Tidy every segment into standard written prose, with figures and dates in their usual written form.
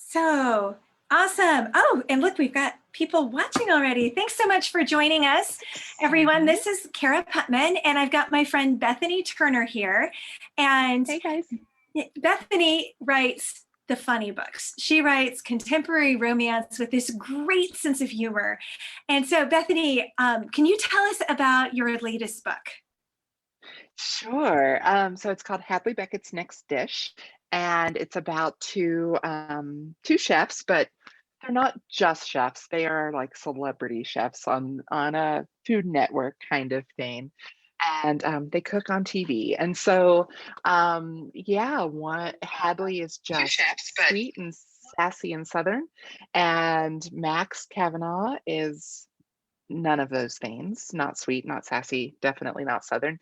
So awesome. Oh, and look, we've got people watching already. Thanks so much for joining us, everyone. Mhm. This is Cara Putman, and I've got my friend Bethany Turner here. And Hey guys. Bethany writes the funny books. She writes contemporary romance with this great sense of humor. And so, Bethany, can you tell us about your latest book? Sure. So it's called Hadley Beckett's Next Dish, and it's about two chefs, but they're not just chefs. They are like celebrity chefs on a Food Network kind of thing, and they cook on TV. And so, yeah, one Hadley is Two just chefs, but sweet and sassy and southern, and Max Kavanaugh is none of those things, not sweet, not sassy, definitely not southern,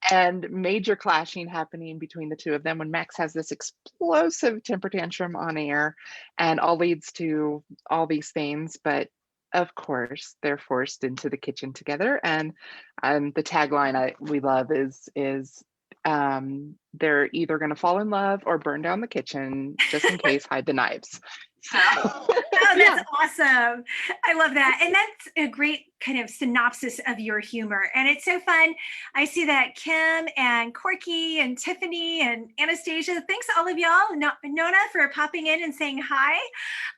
and major clashing happening between the two of them when Max has this explosive temper tantrum on air, and all leads to all these things. But of course, they're forced into the kitchen together, and the tagline we love is they're either going to fall in love or burn down the kitchen. Just in case, hide the knives. So Oh, that's yeah. awesome. I love that. And that's a great kind of synopsis of your humor. And it's so fun. I see that Kim and Corky and Tiffany and Anastasia, thanks all of y'all, Nona, for popping in and saying hi.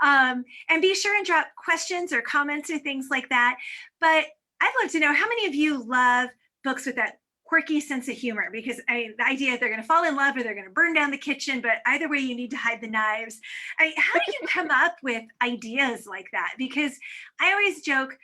And be sure and drop questions or comments or things like that. But I'd love to know how many of you love books with that quirky sense of humor, because the idea they're going to fall in love or they're going to burn down the kitchen, but either way you need to hide the knives. How do you come up with ideas like that? Because I always joke,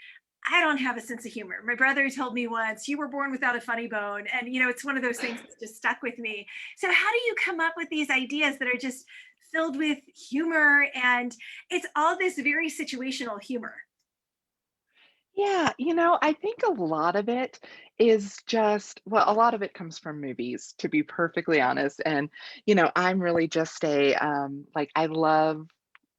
I don't have a sense of humor. My brother told me once, you were born without a funny bone. And, it's one of those things that's just stuck with me. So, how do you come up with these ideas that are just filled with humor? And it's all this very situational humor. Yeah, I think a lot of it is just, well, a lot of it comes from movies, to be perfectly honest. And, I'm really just like, I love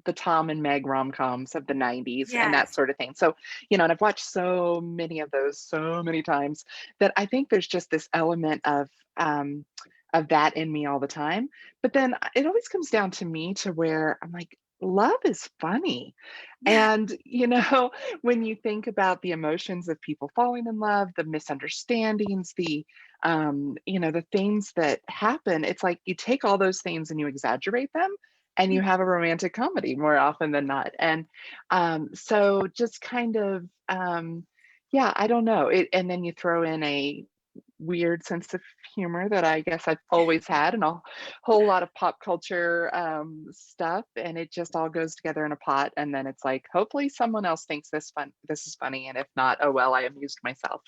the Tom and Meg rom-coms of the 90s and that Yes. sort of thing. So, and I've watched so many of those so many times that I think there's just this element of that in me all the time. But then it always comes down to me to where I'm like, love is funny. Yeah. And, when you think about the emotions of people falling in love, the misunderstandings, the things that happen, it's like you take all those things and you exaggerate them and you have a romantic comedy more often than not. And so just kind of, yeah, I don't know. And then you throw in a weird sense of humor that I guess I've always had, and a whole lot of pop culture stuff, and it just all goes together in a pot. And then it's like, hopefully, someone else thinks this is funny, and if not, oh well, I amused myself.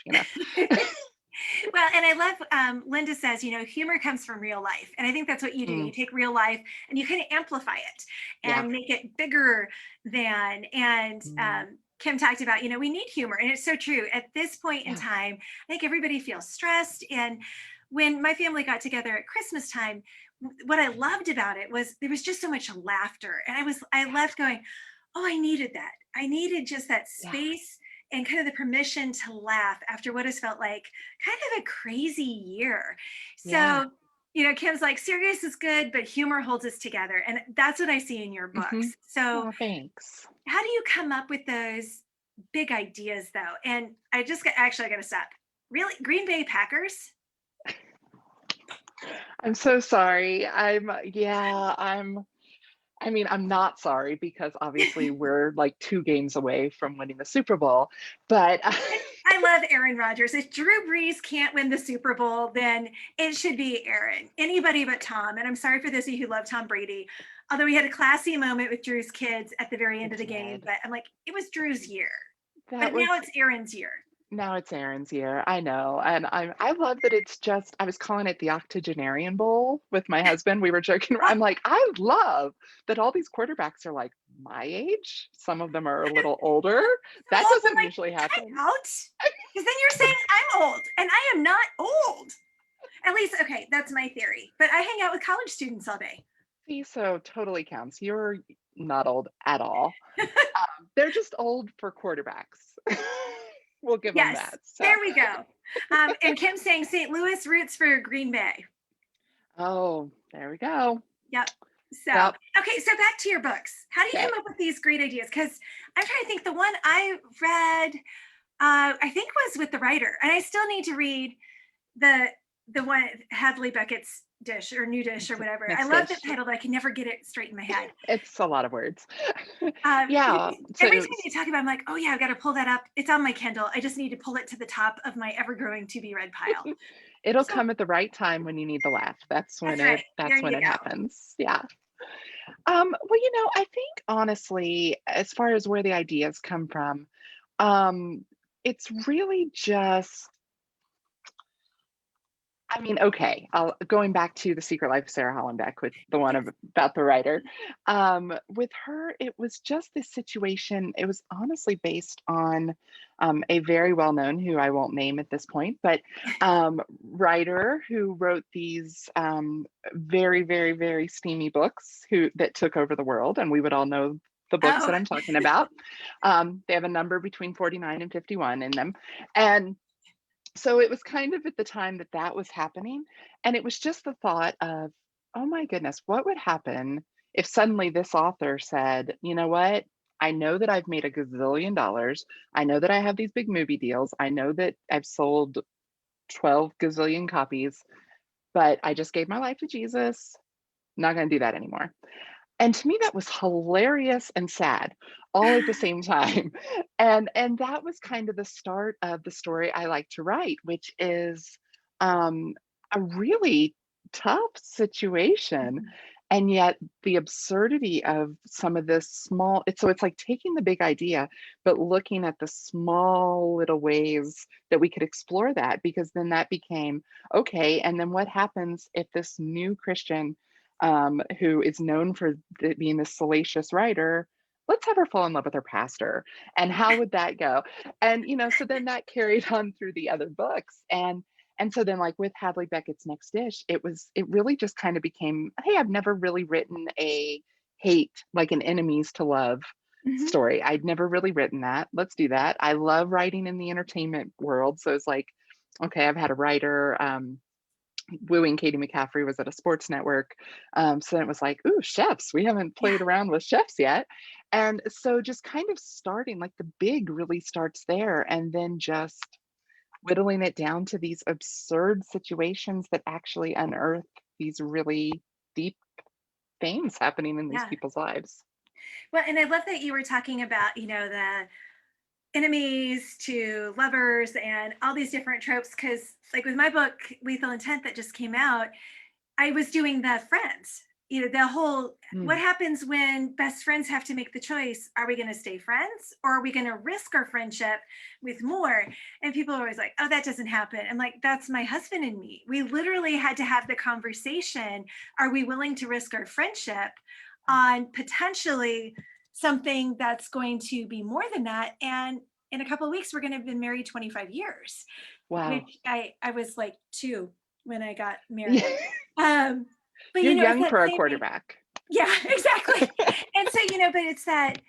Well, and I love Linda says, humor comes from real life. And I think that's what you do. You Mm, take real life and you kind of amplify it yeah. and make it bigger than. And Mm, Kim talked about, we need humor. And it's so true. At this point in yeah. time, I think everybody feels stressed. And when my family got together at Christmas time, what I loved about it was there was just so much laughter. And I Yeah. left going, oh, I needed that. I needed just that Yeah. space and kind of the permission to laugh after what has felt like kind of a crazy year. Yeah. So, Kim's like, serious is good, but humor holds us together. And that's what I see in your Hmm. books. So, Oh, thanks. how do you come up with those big ideas though? And I got to stop. Really? Green Bay Packers? I'm so sorry. Yeah, I mean, I'm not sorry because obviously we're like 2 games away from winning the Super Bowl, but I love Aaron Rodgers. If Drew Brees can't win the Super Bowl, then it should be Aaron. Anybody but Tom. And I'm sorry for those of you who love Tom Brady. Although we had a classy moment with Drew's kids at the very end we of the game, did. but I'm like, it was Drew's year. That But now was it's Aaron's year. Now it's Aaron's year. I know. And I love that it's just, I was calling it the octogenarian bowl with my husband. We were joking. Oh, I'm like, I love that all these quarterbacks are like my age. Some of them are a little older. I'm That old. I'm doesn't like, usually happen. time out. Because then you're saying I'm old, and I am not old. At least, okay, that's my theory. But I hang out with college students all day. See, so totally counts. You're not old at all. They're just old for quarterbacks. We'll give them Yes, that. So, there we go. And Kim saying St. Louis roots for Green Bay. oh, there we go. Yep. So, Yep. okay, so back to your books. How do you come Okay. up with these great ideas? Because I'm trying to think. The one I read, I think was with the writer, and I still need to read the the one Hadley Beckett's dish or new dish or whatever. I Next love the dish. title, but I can never get it straight in my head. It's a lot of words. Yeah. Every So time you talk about, it, I'm like, oh yeah, I've got to pull that up. It's on my Kindle. I just need to pull it to the top of my ever-growing to be read pile. it'll So come at the right time when you need the laugh. that's right. There That's when you it go. happens. Yeah. Well, I think honestly, as far as where the ideas come from, um, it's really just okay, going back to The Secret Life of Sarah Hollenbeck with the one Yes. about the writer. With her, it was just this situation. It was honestly based on a very well known, who I won't name at this point, but writer who wrote these very, very, very steamy books that took over the world, and we would all know the books Oh, that I'm talking about. They have a number between 49 and 51 in them, and so it was kind of at the time that that was happening, and it was just the thought of, "Oh my goodness, what would happen if suddenly this author said, 'You know what? I know that I've made a gazillion dollars. I know that I have these big movie deals. I know that I've sold 12 gazillion copies, but I just gave my life to Jesus. Not gonna do that anymore.'" And to me, that was hilarious and sad all at the same time. And that was kind of the start of the story I like to write, which is um, a really tough situation. And yet the absurdity of some of this it's like taking the big idea, but looking at the small little ways that we could explore that, because then that became okay. And then what happens if this new Christian who is known for being this salacious writer, let's have her fall in love with her pastor. And how would that go? And so then that carried on through the other books. And so then, like with Hadley Beckett's Next Dish, it really just kind of became, hey, I've never really written a hate, like an enemies to love Mhm. story. I'd never really written that. Let's do that. I love writing in the entertainment world. So it's like, okay, I've had a writer. Wooing Katie McCaffrey was at a sports network. So then it was like, ooh, chefs. We haven't Yeah. played around with chefs yet. And so just kind of starting, like the big really starts there, and then just whittling it down to these absurd situations that actually unearth these really deep things happening in these Yeah. people's lives. Well, and I love that you were talking about, the enemies to lovers and all these different tropes. Because, like with my book, Lethal Intent, that just came out, I was doing the friends. The whole what Mm, happens when best friends have to make the choice? Are we going to stay friends or are we going to risk our friendship with more? And people are always like, oh, that doesn't happen. I'm like, that's my husband and me. We literally had to have the conversation. Are we willing to risk our friendship on potentially something that's going to be more than that? And in a couple of weeks, we're going to have been married 25 years, wow. which I was like two when I got married. Yeah, Um, but you're it's young that for a same thing. quarterback. Yeah, exactly. And so, but it's that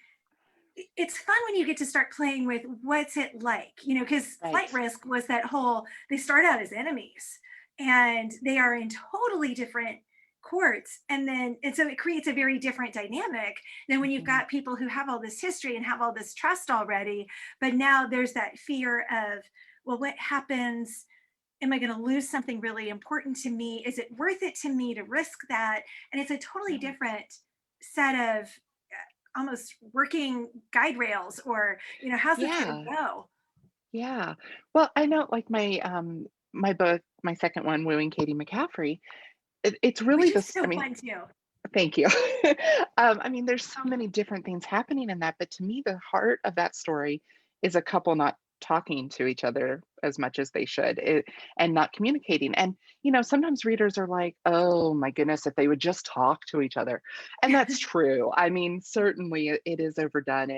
it's fun when you get to start playing with what's it like, because Right. Flight Risk was that whole they start out as enemies and they are in totally different courts. And so it creates a very different dynamic than when you've Mhm. got people who have all this history and have all this trust already. But now there's that fear of, well, what happens? Am I going to lose something really important to me? Is it worth it to me to risk that? And it's a totally Yeah. different set of almost working guide rails, or how's this going to Yeah. go? Yeah. Well, I know like my book, my second one, Wooing Katie McCaffrey, it's really Which is this, so fun too. thank you. There's so many different things happening in that, but to me, the heart of that story is a couple not talking to each other as much as they should, and not communicating. And, sometimes readers are like, oh my goodness, if they would just talk to each other. And that's true. Certainly it is overdone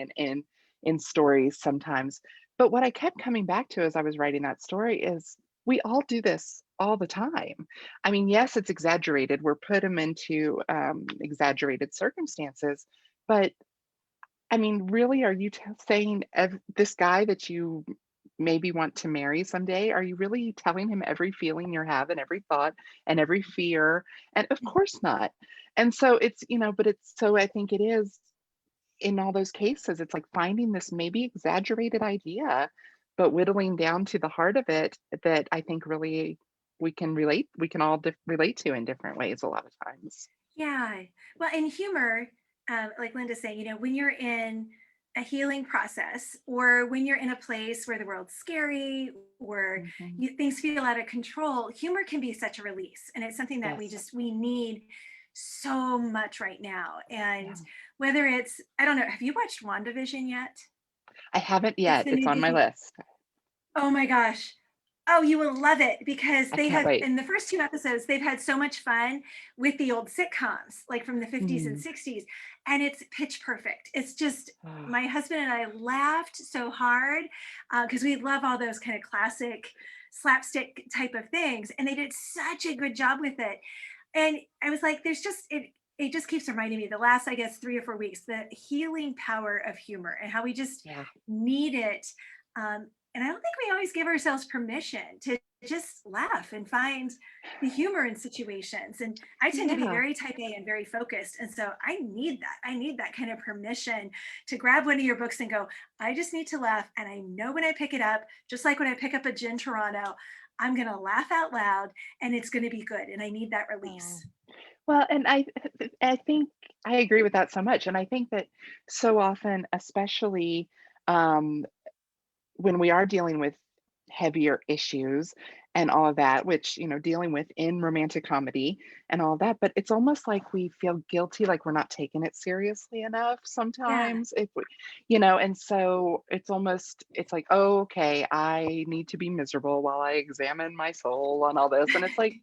in stories sometimes. But what I kept coming back to as I was writing that story is we all do this all the time. Yes, it's exaggerated. We're put them into exaggerated circumstances, but really, are you saying this guy that you maybe want to marry someday, are you really telling him every feeling you're having, every thought, and every fear? And of course not. And so it's, but it's so I think it is in all those cases, it's like finding this maybe exaggerated idea, but whittling down to the heart of it that I think really we can all relate to in different ways a lot of times. Yeah. Well, in humor, like Linda's saying, when you're in a healing process or when you're in a place where the world's scary or Mhm. things feel out of control, humor can be such a release. And it's something that Yes. we need so much right now. And Yeah. whether it's, I don't know, have you watched WandaVision yet? I haven't It's yet. the It's new on my Disney. list. Oh my gosh. Oh, you will love it because I they can't have, wait. in the first two episodes, they've had so much fun with the old sitcoms, like from the 50s and Mm. 60s. And it's pitch perfect. It's just, Ah, my husband and I laughed so hard because we love all those kind of classic slapstick type of things. And they did such a good job with it. And I was like, it just keeps reminding me the last, I guess, 3 or 4 weeks, the healing power of humor and how we just yeah. need it. And I don't think we always give ourselves permission to just laugh and find the humor in situations. And I tend to be Yeah. very type A and very focused. And so I need that. I need that kind of permission to grab one of your books and go, I just need to laugh. And I know when I pick it up, just like when I pick up a Gin Toronto, I'm going to laugh out loud and it's going to be good. And I need that Oh. release. Well, and I think I agree with that so much. And I think that so often, especially um, when we are dealing with heavier issues and all of that, which, dealing with in romantic comedy and all that, but it's almost like we feel guilty, like we're not taking it seriously enough Yeah. sometimes. If we, and so it's like, oh, okay, I need to be miserable while I examine my soul and all this. And it's like,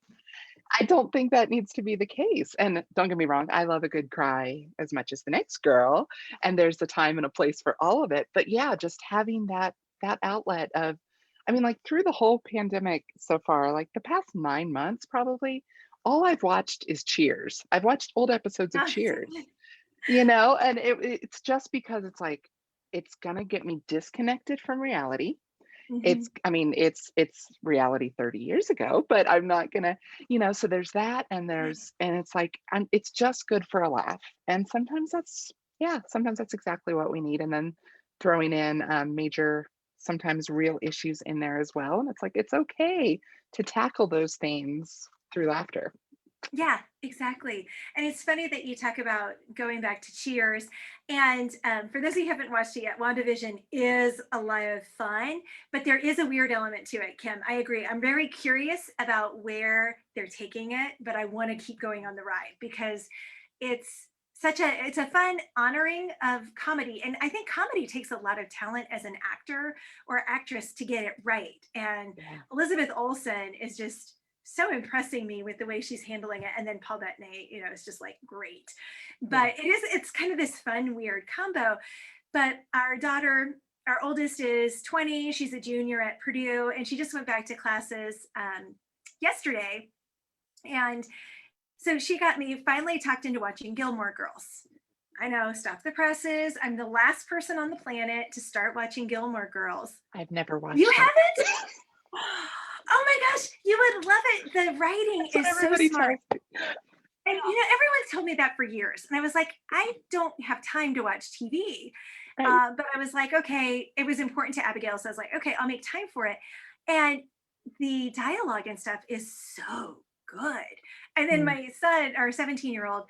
I don't think that needs to be the case. And don't get me wrong, I love a good cry as much as the next girl, and there's a time and a place for all of it. But yeah, just having that outlet of I mean, like through the whole pandemic so far, like the past 9 months probably, all I've watched is Cheers. I've watched old episodes of Oh, so Cheers, good. and it's just because it's like it's gonna get me disconnected from reality. Mhm. I mean, it's reality 30 years ago, but I'm not gonna, so there's that and it's like it's just good for a laugh. And sometimes that's exactly what we need. And then throwing in major, sometimes real issues in there as well. And it's like it's okay to tackle those themes through laughter. Yeah, exactly. And it's funny that you talk about going back to Cheers. And for those of you who haven't watched it yet, WandaVision is a lot of fun, but there is a weird element to it, Kim. I agree. I'm very curious about where they're taking it, but I want to keep going on the ride because it's it's a fun honoring of comedy. And I think comedy takes a lot of talent as an actor or actress to get it right. And Yeah. Elizabeth Olsen is just so impressing me with the way she's handling it. And then Paul Bettany, is just like great. Yeah. But it's kind of this fun, weird combo. But our daughter, our oldest is 20. She's a junior at Purdue, and she just went back to classes yesterday. And so she got me finally talked into watching Gilmore Girls. I know, stop the presses. I'm the last person on the planet to start watching Gilmore Girls. I've never You watched it. haven't? Oh my gosh, you would love it. The writing That's what is so everybody smart. tells me. And everyone's told me that for years. And I was like, I don't have time to watch TV. Right. But I was like, okay, it was important to Abigail. So I was like, okay, I'll make time for it. And the dialogue and stuff is so good. And then Mm. my son, our 17-year-old,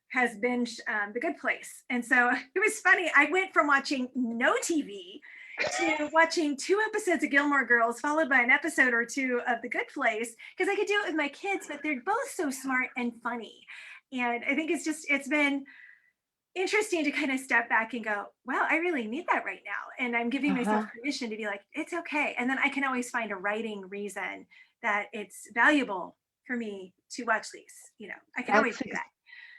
has binged The Good Place. And so it was funny. I went from watching no TV to watching 2 episodes of Gilmore Girls, followed by an episode or two of The Good Place, because I could do it with my kids, but they're both so smart and funny. And I think it's been interesting to kind of step back and go, wow, I really need that right now. And I'm giving myself Uh-huh. permission to be like, it's okay. And then I can always find a writing reason that it's valuable for me to watch these. I can always That's do that.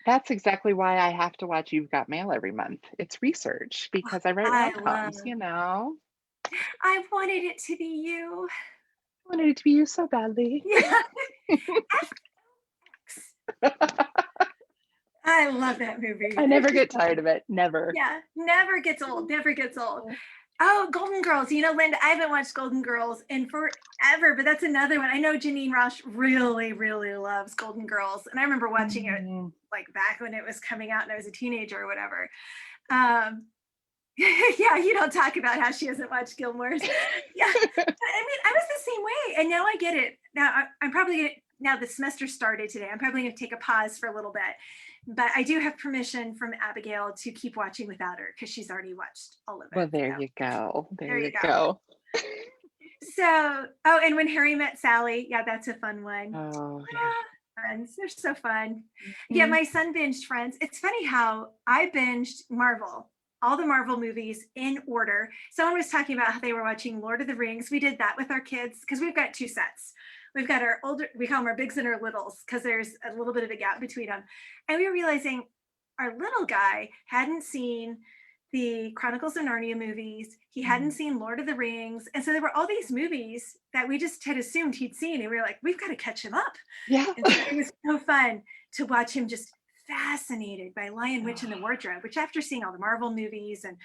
That's exactly why I have to watch You've Got Mail every month. It's research Oh, because I write I love, rom-coms. I wanted it to be you. I wanted it to be you so badly. Yeah. I love that movie. I It's never just get tired of it. Never. yeah, never gets old, never gets old. Oh, Golden Girls. You know, Linda, I haven't watched Golden Girls in forever, but that's another one. I know Janine Ross really, really loves Golden Girls. And I remember watching it Mm. like back when it was coming out and I was a teenager or whatever. Um, yeah, you don't talk about how she hasn't watched Gilmore's. Yeah, but I mean, I was the same way, and now I get it. Now I'm probably gonna, now the semester started today. I'm probably going to take a pause for a little bit, but I do have permission from Abigail to keep watching without her because she's already watched all of Well, it. there So you go. There there you you go. go. So, oh, and When Harry Met Sally, yeah, that's a fun one. Oh, yeah. Ah, Friends, they're so fun. Yeah, Mhm. my son binged Friends. It's funny how I binged Marvel, all the Marvel movies in order. Someone was talking about how they were watching Lord of the Rings. We did that with our kids because we've got two sets. We've got our older, we call them our bigs and our littles because there's a little bit of a gap between them. And we were realizing our little guy hadn't seen the Chronicles of Narnia movies. He hadn't Mm. seen Lord of the Rings. And so there were all these movies that we just had assumed he'd seen. And we were like, we've got to catch him up. Yeah. And so it was so fun to watch him just fascinated by Lion, Witch, and the Wardrobe, which after seeing all the Marvel movies and,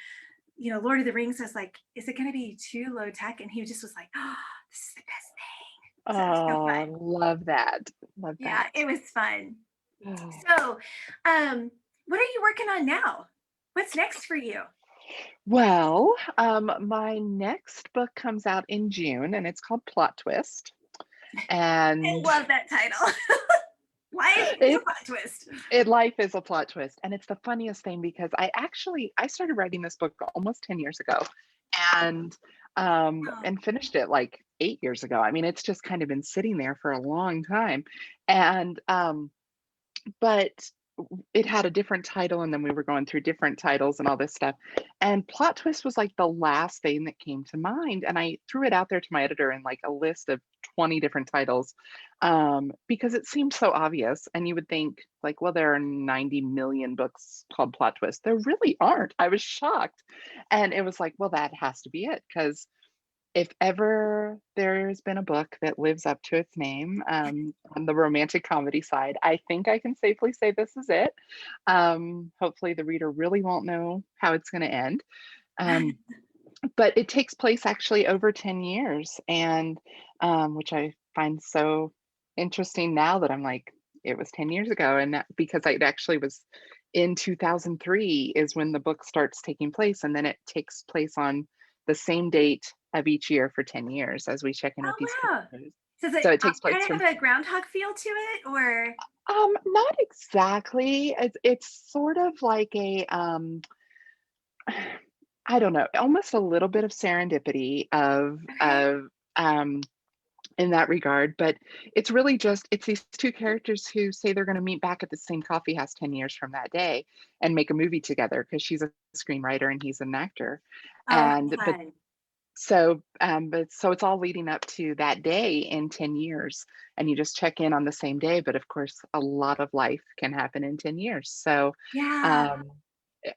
you know, Lord of the Rings, I was like, is it going to be too low tech? And he just was like, oh, this is the best thing. So it was so Oh, fun. love that. Love Yeah, that. it was fun. Oh. So, what are you working on now? What's next for you? Well, my next book comes out in June and it's called Plot Twist. I And love that title. Life is a it plot twist. life is a plot twist. And it's the funniest thing because I started writing this book almost 10 years ago and Oh, and finished it like 8 years ago. I mean, it's just kind of been sitting there for a long time. And but it had a different title and then we were going through different titles and all this stuff, and plot twist was like the last thing that came to mind, and I threw it out there to my editor in like a list of 20 different titles, because it seemed so obvious and you would think like, well, there are 90 million books called plot twist. There really aren't. I was shocked, and it was like, well, that has to be it, because if ever there's been a book that lives up to its name, on the romantic comedy side, I think I can safely say this is it. Hopefully, the reader really won't know how it's going to end. Um, but it takes place actually over 10 years, and which I find so interesting now that I'm like, it was 10 years ago. And that, because it actually was in 2003 is when the book starts taking place. And then it takes place on the same date of each year for 10 years as we check in with these oh wow. characters. So does So it it takes place kind of from, have a groundhog feel to it, or not exactly. It's sort of like a, I don't know, almost a little bit of serendipity okay? um, in that regard, but it's really just it's these two characters who say they're going to meet back at the same coffee house 10 years from that day and make a movie together because she's a screenwriter and he's an actor. Oh, And but fun. so it's all leading up to that day in 10 years, and you just check in on the same day, but of course a lot of life can happen in 10 years. So Yeah. um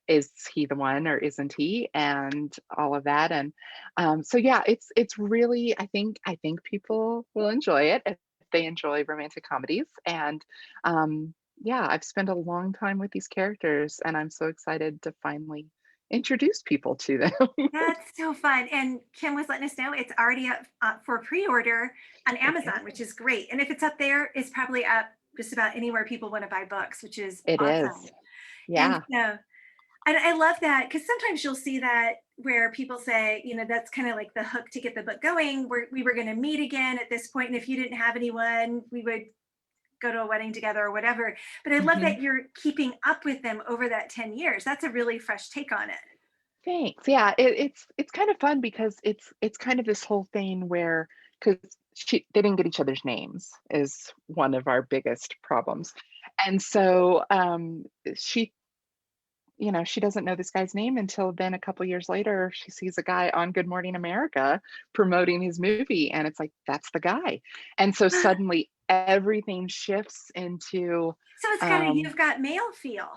is he the one or isn't he, and all of that. And so yeah, it's really, I think people will enjoy it if they enjoy romantic comedies. And yeah, I've spent a long time with these characters and I'm so excited to finally introduce people to them. That's so fun. And Kim was letting us know it's already up for pre-order on It Amazon, which is. is great. And if it's up there, it's probably up just about anywhere people want to buy books, which is It is. awesome. And Yeah. so, and I love that because sometimes you'll see that where people say, you know, that's kind of like the hook to get the book going. We were going to meet again at this point, and if you didn't have anyone, we would go to a wedding together or whatever. But I love Mhm. that you're keeping up with them over that 10 years. That's a really fresh take on it. Thanks. Yeah, it's kind of fun because it's kind of this whole thing where, because they didn't get each other's names is one of our biggest problems, and so she she doesn't know this guy's name until then a couple years later she sees a guy on Good Morning America promoting his movie, and it's like that's the guy, and so suddenly everything shifts into So it's got a um, you've got mail feel.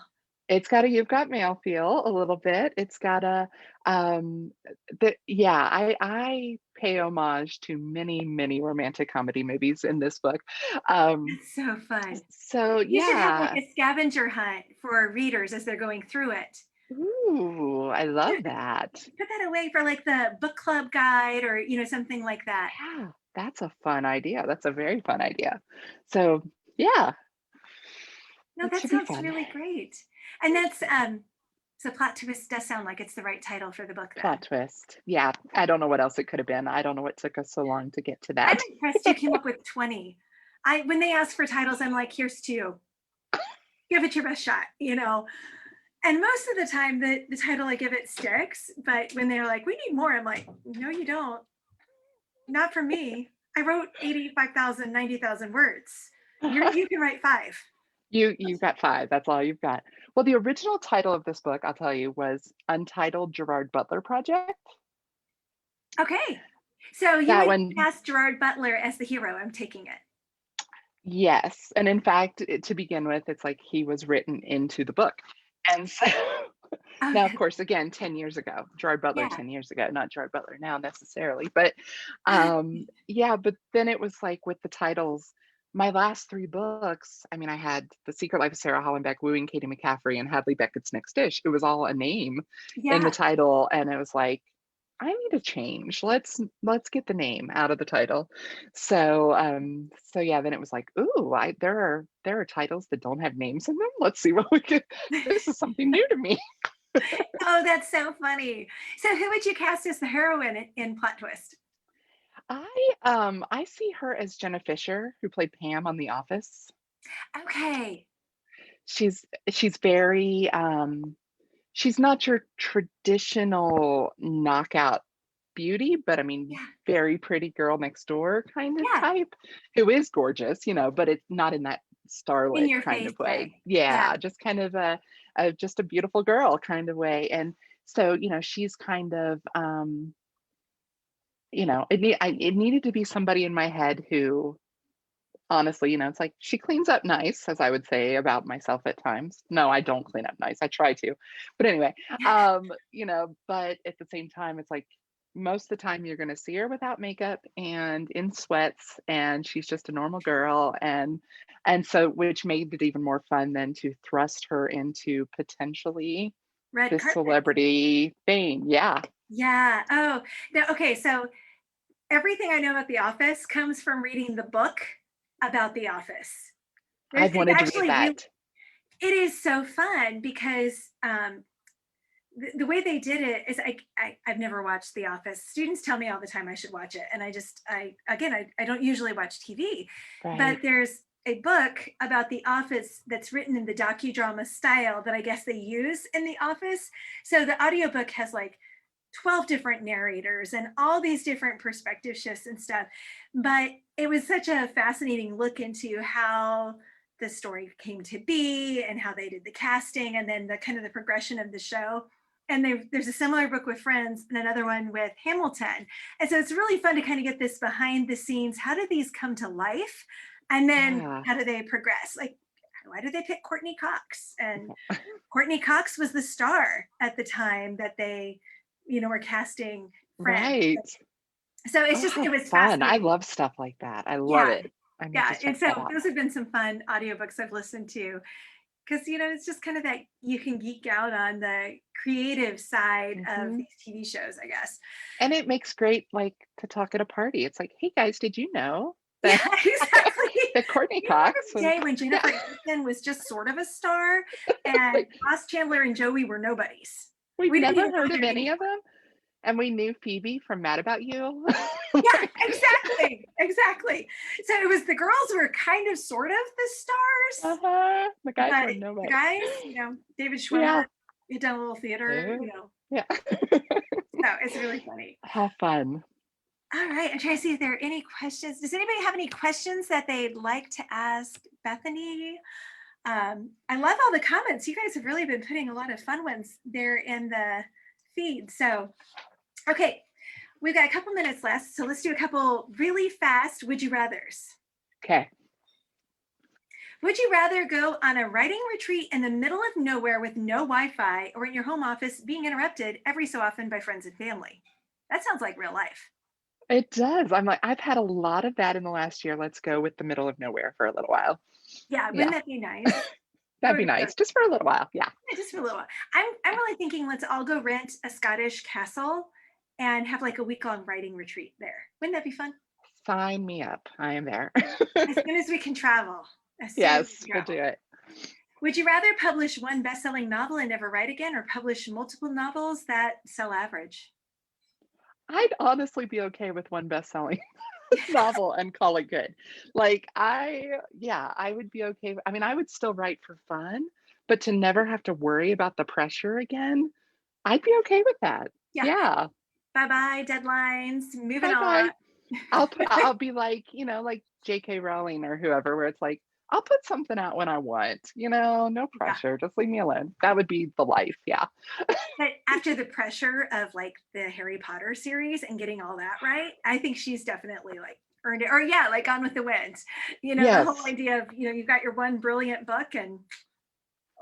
it's got a you've got mail feel a little bit. It's got a um yeah, I pay homage to many, many romantic comedy movies in this book. Um That's so fun. so You should have like yeah. a scavenger hunt for readers as they're going through it. Ooh, I love that. Put that away for like the book club guide or, something like that. Yeah, that's a fun idea. That's a very fun idea. So, yeah, No, that that should be sounds fun. really great. And so plot twist does sound like it's the right title for the book Plot then. twist. Yeah, I don't know what else it could have been. I don't know what took us so long to get to I'm that. impressed you came up with 20. When they ask for titles, I'm like, here's two. Give it your best shot. And most of the time the title I give it sticks, but when they're like, we need more, I'm like, no, you don't. Not for me. I wrote 85,000, 90,000 words. You can write five. You've got 5. That's all you've got. Well, the original title of this book, I'll tell you, was Untitled Gerard Butler Project. Okay. So you That would one, cast Gerard Butler as the hero, I'm taking it. yes. And in fact, to begin with, it's like he was written into the book. And so Oh, now, of course, again, 10 years ago, Gerard Butler yeah. 10 years ago, not Gerard Butler now necessarily. But yeah, but then it was like with the titles, my last 3 books, I mean, I had The Secret Life of Sarah Hollenbeck, Wooing Katie McCaffrey, and Hadley Beckett's Next Dish. It was all a name in the Yeah. title. And it was like, I need a change. Let's get the name out of the title. So yeah, then it was like, ooh, there are titles that don't have names in them. Let's see what we can. This is something new to me. Oh, that's so funny. So who would you cast as the heroine in Plot Twist? I see her as Jenna Fisher, who played Pam on The Office. Okay. She's very she's not your traditional knockout beauty, but I mean Yeah. very pretty girl next door kind of Yeah. type, who is gorgeous, but it's not in that In starlet your kind face of way. way. Yeah. Yeah, just kind of a just a beautiful girl kind of way. And so, she's kind of it needed to be somebody in my head who honestly, it's like she cleans up nice, as I would say about myself at times. No, I don't clean up nice. I try to. But anyway, but at the same time, it's like most of the time you're going to see her without makeup and in sweats, and she's just a normal girl. And so, which made it even more fun than to thrust her into potentially Red this carpet. celebrity fame. Yeah. Yeah. Oh, no. Okay. So everything I know about The Office comes from reading the book about The Office. I've It's wanted to read actually really, that. it is so fun because the way they did it is I've never watched The Office. Students tell me all the time I should watch it. And I don't usually watch TV, but Right. there's a book about The Office that's written in the docudrama style that I guess they use in The Office. So the audiobook has like 12 different narrators and all these different perspective shifts and stuff. But it was such a fascinating look into how the story came to be and how they did the casting and then the kind of the progression of the show. And there's a similar book with Friends and another one with Hamilton. And so it's really fun to kind of get this behind the scenes. How did these come to life? And then Yeah. how do they progress? Like, why did they pick Courtney Cox? And Courtney Cox was the star at the time that they were casting Friends. Right. So Oh, how it was fun. I fascinating. love stuff like that. I love Yeah. it. I need Yeah. to check And so that out. those have been some fun audiobooks I've listened to because, it's just kind of that you can geek out on the creative side of Hmm. these TV shows, I guess. And it makes great, like, to talk at a party. It's like, hey guys, did you know Yeah, that exactly. that Courtney You remember Cox the was, day when yeah, Jennifer Aniston was just sort of a star and like Ross Chandler and Joey were nobodies? we'd We didn't never even know heard of their any names. of them, and we knew Phoebe from Mad About You. Yeah, Like, exactly. Exactly. So it was the girls were kind of sort of the stars, uh-huh. The guys but were the nobody. guys, David Yeah. Schwimmer, had done a little theater, Yeah. Yeah. so it's really funny. How fun. All right, I'm trying to see if there are any questions. Does anybody have any questions that they'd like to ask Bethany? I love all the comments. You guys have really been putting a lot of fun ones there in the feed. So, okay, we've got a couple minutes left. So let's do a couple really fast would you rathers. Okay. Would you rather go on a writing retreat in the middle of nowhere with no Wi-Fi or in your home office being interrupted every so often by friends and family? That sounds like real life. It does. I'm like, I've had a lot of that in the last year. Let's go with the middle of nowhere for a little while. Yeah, wouldn't Yeah. that be nice? That'd be Would be good. nice, just for a little while. Yeah. Yeah, just for a little while. I'm really thinking let's all go rent a Scottish castle and have like a week-long writing retreat there. Wouldn't that be fun? Sign me up. I am there. As soon as we can travel. As soon as we Yes, can we'll do travel. it. Would you rather publish one best-selling novel and never write again, or publish multiple novels that sell average? I'd honestly be okay with one best-selling novel and call it good. Yeah, I would be okay. I mean, I would still write for fun, but to never have to worry about the pressure again, I'd be okay with that. Yeah. Yeah. Bye-bye, deadlines, moving Bye on. bye. I'll be like, like J.K. Rowling or whoever, where it's like, I'll put something out when I want, no Yeah. pressure. Just leave me alone. That would be the life. Yeah. But after the pressure of like the Harry Potter series and getting all that right, I think she's definitely like earned it. Or yeah, like Gone with the Wind. The whole Yes. idea of, you've got your one brilliant book and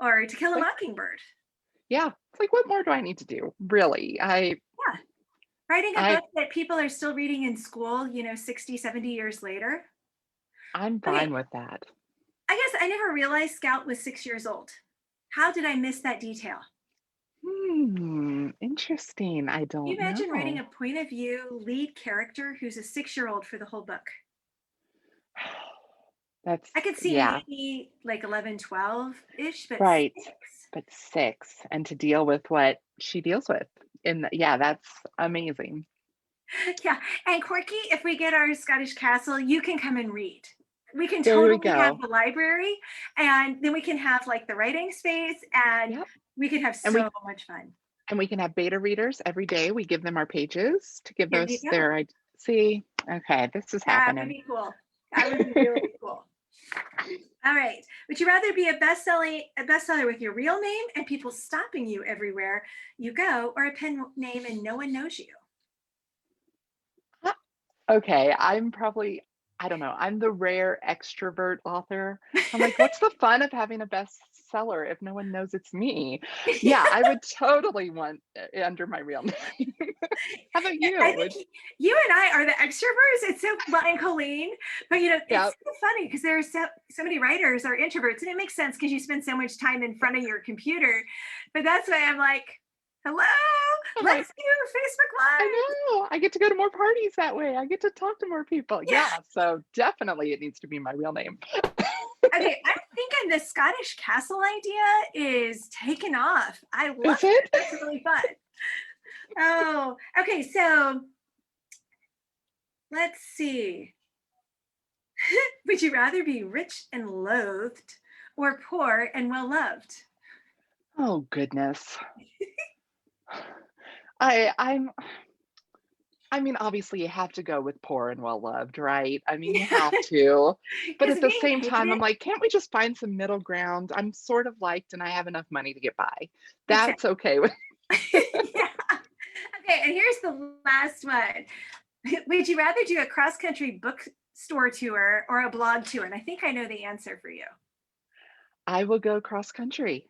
or To Kill a Like, Mockingbird. yeah. It's like, what more do I need to do? Really? Yeah. Writing a I, book that people are still reading in school, 60, 70 years later. I'm Okay, fine with that. I guess I never realized Scout was 6 years old. How did I miss that detail? Interesting. I Can you don't imagine writing know. a point of view lead character who's a 6-year-old for the whole book? That's, I could see yeah, maybe like 11, 12-ish, but right. 6. But six, and to deal with what she deals with yeah, that's amazing. Yeah. And Corky, if we get our Scottish castle, you can come and read. We can There we totally have go. the library, and then we can have like the writing space, and Yep. we could have And so we much fun. and we can have beta readers every day. We give them our pages to give There you those go. see. Okay, this is That would happening. be cool. That would be really cool. All right. Would you rather be a bestseller with your real name and people stopping you everywhere you go, or a pen name and no one knows you? Uh, Okay, I don't know, I'm the rare extrovert author. I'm like, what's the fun of having a bestseller if no one knows it's me? Yeah, I would totally want under my real name. How about I you? think you and I are the extroverts. It's so, well, and Colleen, but it's Yeah, so funny because there are so many writers are introverts, and it makes sense because you spend so much time in front of your computer. But that's why I'm like, hello, I'm let's like, do Facebook I Live. know. I get to go to more parties that way. I get to talk to more people. Yeah. Yeah, so definitely it needs to be my real name. Okay, I'm thinking the Scottish castle idea is taken off. I love Is it. it? That's really fun. Oh, okay. So let's see. Would you rather be rich and loathed or poor and well loved? Oh goodness. I I'm I mean, obviously you have to go with poor and well loved, right? I mean, you have to. But Because at the being same time, I'm hated, like, can't we just find some middle ground? I'm sort of liked and I have enough money to get by. That's exactly. okay with Yeah. Okay, and here's the last one. Would you rather do a cross country bookstore tour or a blog tour? And I think I know the answer for you I will go cross country.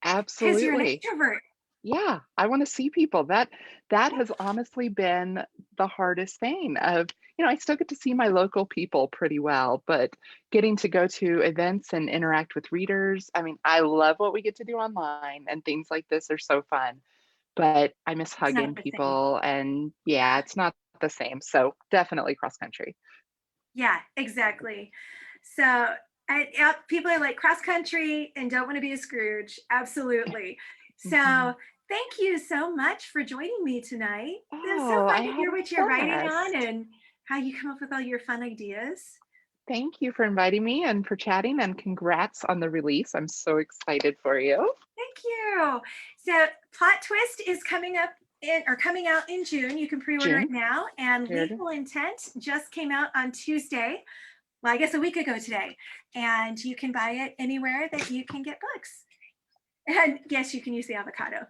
because you're an Absolutely. extrovert. Yeah, I wanna see people. That has honestly been the hardest thing of I still get to see my local people pretty well, but getting to go to events and interact with readers, I mean, I love what we get to do online, and things like this are so fun, but I miss It's not hugging the same. people, and yeah, it's not the same, so definitely cross country. Yeah, exactly. So yeah, people are like cross country and don't want to be a Scrooge. Absolutely. So Mhm. thank you so much for joining me tonight. It was so Oh, I fun to had hear a what you're writing on blast. and how you come up with all your fun ideas. Thank you for inviting me and for chatting, and congrats on the release. I'm so excited for you. Thank you. So Plot Twist is coming out in June. You can pre-order it June, now. And there it is. Lethal Intent just came out on Tuesday. Well, I guess a week ago today. And you can buy it anywhere that you can get books. And yes, you can use the avocado.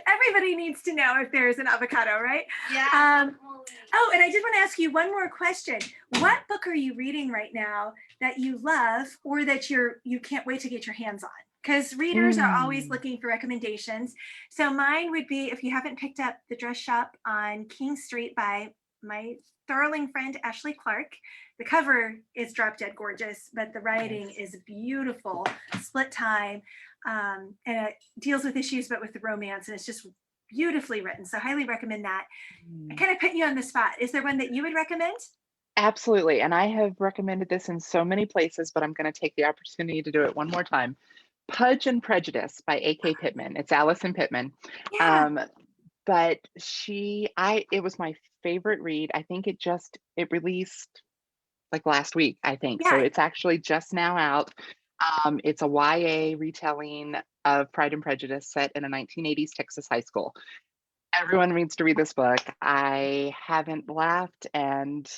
Everybody needs to know if there's an avocado, right? Yeah. Oh, and I did want to ask you one more question. What book are you reading right now that you love or that you can't wait to get your hands on? Because readers are always Mm. looking for recommendations. So mine would be, if you haven't picked up The Dress Shop on King Street by my darling friend, Ashley Clark. The cover is drop dead gorgeous, but the writing Yes. is beautiful, split time, and it deals with issues, but with the romance, and it's just beautifully written. So highly recommend that. I Mm. kind of put you on the spot. Is there one that you would recommend? Absolutely. And I have recommended this in so many places, but I'm going to take the opportunity to do it one more time. Pudge and Prejudice by A.K. Pittman. It's Allison Pittman. Yeah, Um, but it was my favorite read. I think it released like last week, I think. So yeah. it's actually just now out. It's a YA retelling of Pride and Prejudice set in a 1980s Texas high school. Everyone needs to read this book. I haven't laughed and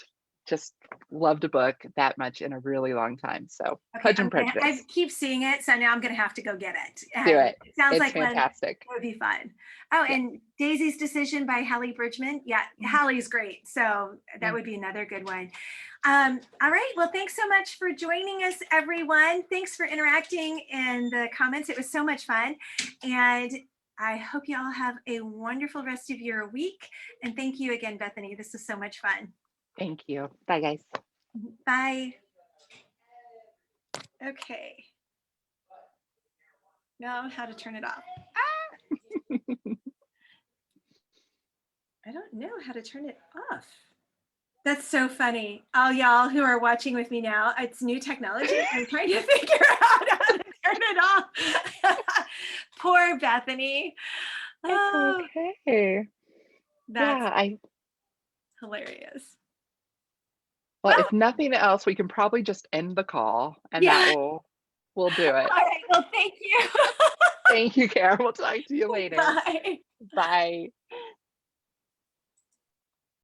just loved a book that much in a really long time. So Okay, Pudge and I Prejudice. keep seeing it, so now I'm gonna have to go get it. Do And it. it sounds It's like one that fantastic. would be fun. Oh, Yeah. and Daisy's Decision by Hallie Bridgman. Yeah, Hallie's great. So that Mm. would be another good one. All right. Well, thanks so much for joining us, everyone. Thanks for interacting in the comments. It was so much fun. And I hope you all have a wonderful rest of your week. And thank you again, Bethany. This was so much fun. Thank you. Bye, guys. Bye. Okay. Now how to turn it off. I don't know how to turn it off. That's so funny. All y'all who are watching with me now, it's new technology. I'm trying to figure out how to turn it off. Poor Bethany. It's Oh, okay. that's Yeah, I hilarious. well, Well, if nothing else, we can probably just end the call and that yeah. will do it. All right. Well, thank you. Thank you, Cara. We'll talk to you later. Bye. Bye.